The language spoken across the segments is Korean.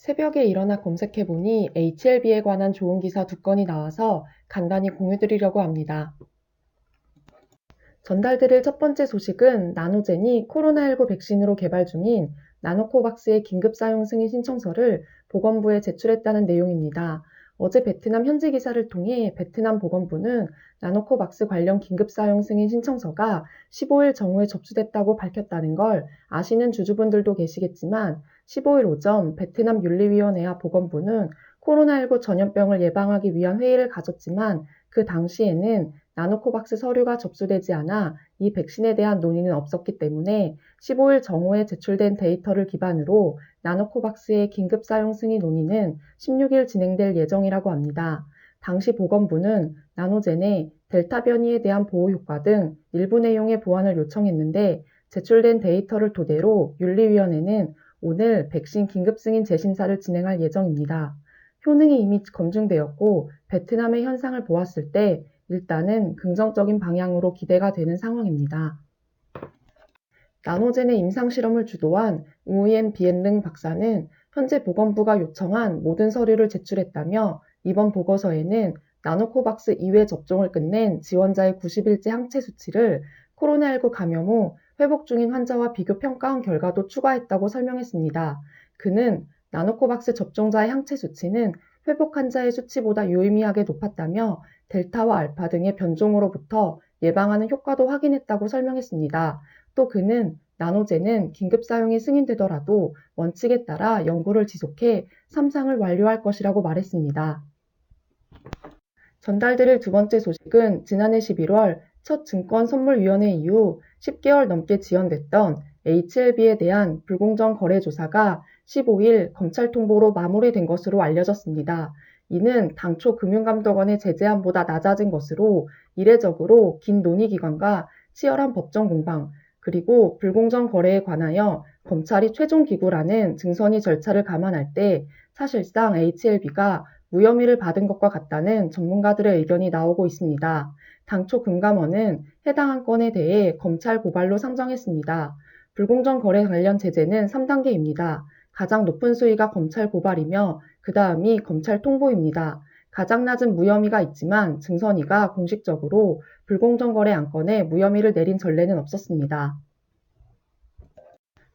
새벽에 일어나 검색해보니 HLB에 관한 좋은 기사 두 건이 나와서 간단히 공유드리려고 합니다. 전달드릴 첫 번째 소식은 나노젠이 코로나19 백신으로 개발 중인 나노코박스의 긴급 사용 승인 신청서를 보건부에 제출했다는 내용입니다. 어제 베트남 현지 기사를 통해 베트남 보건부는 나노코박스 관련 긴급 사용 승인 신청서가 15일 정오에 접수됐다고 밝혔다는 걸 아시는 주주분들도 계시겠지만 15일 오전 베트남 윤리위원회와 보건부는 코로나19 전염병을 예방하기 위한 회의를 가졌지만 그 당시에는 나노코박스 서류가 접수되지 않아 이 백신에 대한 논의는 없었기 때문에 15일 정오에 제출된 데이터를 기반으로 나노코박스의 긴급 사용 승인 논의는 16일 진행될 예정이라고 합니다. 당시 보건부는 나노젠의 델타 변이에 대한 보호 효과 등 일부 내용의 보완을 요청했는데 제출된 데이터를 토대로 윤리위원회는 오늘 백신 긴급 승인 재심사를 진행할 예정입니다. 효능이 이미 검증되었고 베트남의 현상을 보았을 때 일단은 긍정적인 방향으로 기대가 되는 상황입니다. 나노젠의 임상실험을 주도한 우이엔 비엔능 박사는 현재 보건부가 요청한 모든 서류를 제출했다며 이번 보고서에는 나노코박스 2회 접종을 끝낸 지원자의 90일째 항체 수치를 코로나19 감염 후 회복 중인 환자와 비교 평가한 결과도 추가했다고 설명했습니다. 그는 나노코박스 접종자의 항체 수치는 회복 환자의 수치보다 유의미하게 높았다며 델타와 알파 등의 변종으로부터 예방하는 효과도 확인했다고 설명했습니다. 또 그는 나노젠은 긴급 사용이 승인되더라도 원칙에 따라 연구를 지속해 3상을 완료할 것이라고 말했습니다. 전달드릴 두 번째 소식은 지난해 11월 첫 증권선물위원회 이후 10개월 넘게 지연됐던 HLB에 대한 불공정 거래 조사가 15일 검찰 통보로 마무리된 것으로 알려졌습니다. 이는 당초 금융감독원의 제재안보다 낮아진 것으로 이례적으로 긴 논의 기간과 치열한 법정 공방, 그리고 불공정 거래에 관하여 검찰이 최종 기구라는 증선이 절차를 감안할 때 사실상 HLB가 무혐의를 받은 것과 같다는 전문가들의 의견이 나오고 있습니다. 당초 금감원은 해당 한 건에 대해 검찰 고발로 상정했습니다. 불공정 거래 관련 제재는 3단계입니다. 가장 높은 수위가 검찰 고발이며 그 다음이 검찰 통보입니다. 가장 낮은 무혐의가 있지만 증선위가 공식적으로 불공정 거래 안건에 무혐의를 내린 전례는 없었습니다.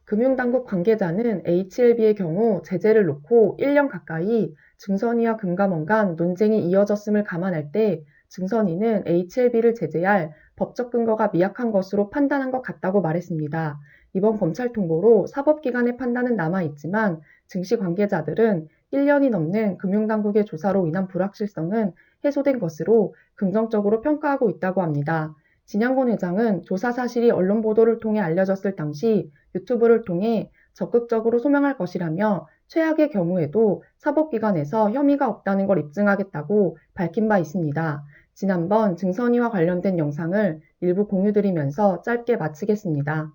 금융당국 관계자는 HLB의 경우 제재를 놓고 1년 가까이 증선위와 금감원 간 논쟁이 이어졌음을 감안할 때 증선위는 HLB를 제재할 법적 근거가 미약한 것으로 판단한 것 같다고 말했습니다. 이번 검찰 통보로 사법기관의 판단은 남아있지만 증시 관계자들은 1년이 넘는 금융당국의 조사로 인한 불확실성은 해소된 것으로 긍정적으로 평가하고 있다고 합니다. 진양곤 회장은 조사 사실이 언론 보도를 통해 알려졌을 당시 유튜브를 통해 적극적으로 소명할 것이라며 최악의 경우에도 사법기관에서 혐의가 없다는 걸 입증하겠다고 밝힌 바 있습니다. 지난번 증선위와 관련된 영상을 일부 공유드리면서 짧게 마치겠습니다.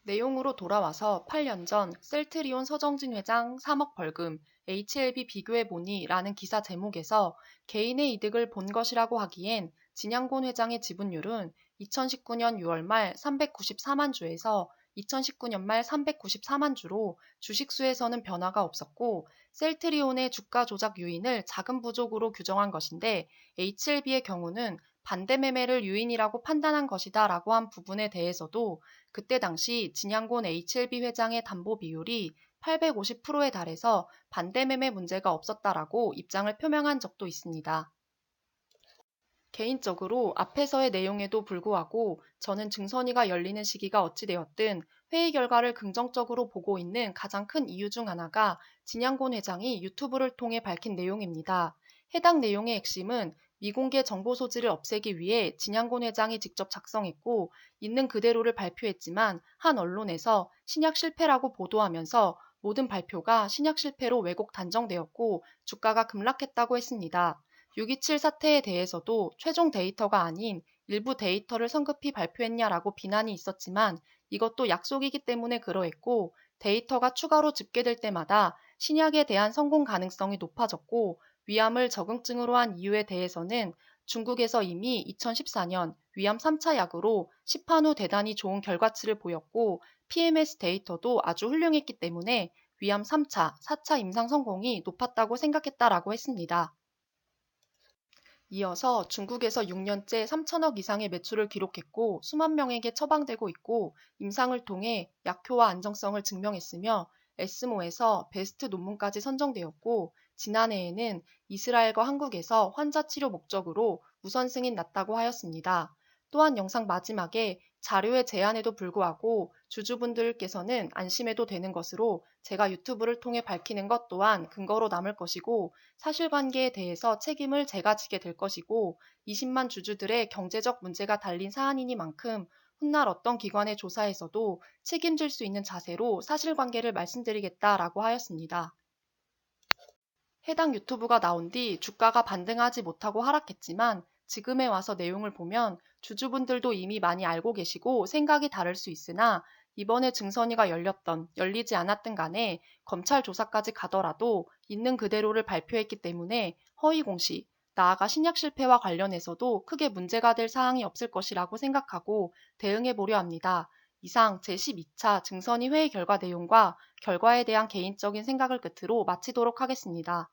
내용으로 돌아와서 8년 전 셀트리온 서정진 회장 3억 벌금, HLB 비교해보니 라는 기사 제목에서 개인의 이득을 본 것이라고 하기엔 진양곤 회장의 지분율은 2019년 6월 말 394만 주에서 2019년 말 394만 주로 주식수에서는 변화가 없었고 셀트리온의 주가 조작 요인을 자금 부족으로 규정한 것인데 HLB의 경우는 반대 매매를 요인이라고 판단한 것이다 라고 한 부분에 대해서도 그때 당시 진양곤 HLB 회장의 담보 비율이 850%에 달해서 반대 매매 문제가 없었다라고 입장을 표명한 적도 있습니다. 개인적으로 앞에서의 내용에도 불구하고 저는 증선위가 열리는 시기가 어찌되었든 회의 결과를 긍정적으로 보고 있는 가장 큰 이유 중 하나가 진양곤 회장이 유튜브를 통해 밝힌 내용입니다. 해당 내용의 핵심은 미공개 정보 소지를 없애기 위해 진양곤 회장이 직접 작성했고 있는 그대로를 발표했지만 한 언론에서 신약 실패라고 보도하면서 모든 발표가 신약 실패로 왜곡 단정되었고 주가가 급락했다고 했습니다. 6.27 사태에 대해서도 최종 데이터가 아닌 일부 데이터를 성급히 발표했냐라고 비난이 있었지만 이것도 약속이기 때문에 그러했고 데이터가 추가로 집계될 때마다 신약에 대한 성공 가능성이 높아졌고 위암을 적응증으로 한 이유에 대해서는 중국에서 이미 2014년 위암 3차 약으로 시판 후 대단히 좋은 결과치를 보였고 PMS 데이터도 아주 훌륭했기 때문에 위암 3차, 4차 임상 성공이 높았다고 생각했다라고 했습니다. 이어서 중국에서 6년째 3천억 이상의 매출을 기록했고 수만 명에게 처방되고 있고 임상을 통해 약효와 안정성을 증명했으며 에스모에서 베스트 논문까지 선정되었고 지난해에는 이스라엘과 한국에서 환자 치료 목적으로 우선 승인 났다고 하였습니다. 또한 영상 마지막에 자료의 제한에도 불구하고 주주분들께서는 안심해도 되는 것으로 제가 유튜브를 통해 밝히는 것 또한 근거로 남을 것이고 사실관계에 대해서 책임을 제가 지게 될 것이고 20만 주주들의 경제적 문제가 달린 사안이니만큼 훗날 어떤 기관의 조사에서도 책임질 수 있는 자세로 사실관계를 말씀드리겠다라고 하였습니다. 해당 유튜브가 나온 뒤 주가가 반등하지 못하고 하락했지만 지금에 와서 내용을 보면 주주분들도 이미 많이 알고 계시고 생각이 다를 수 있으나 이번에 증선위가 열렸던 열리지 않았든 간에 검찰 조사까지 가더라도 있는 그대로를 발표했기 때문에 허위 공시, 나아가 신약 실패와 관련해서도 크게 문제가 될 사항이 없을 것이라고 생각하고 대응해 보려 합니다. 이상 제12차 증선위 회의 결과 내용과 결과에 대한 개인적인 생각을 끝으로 마치도록 하겠습니다.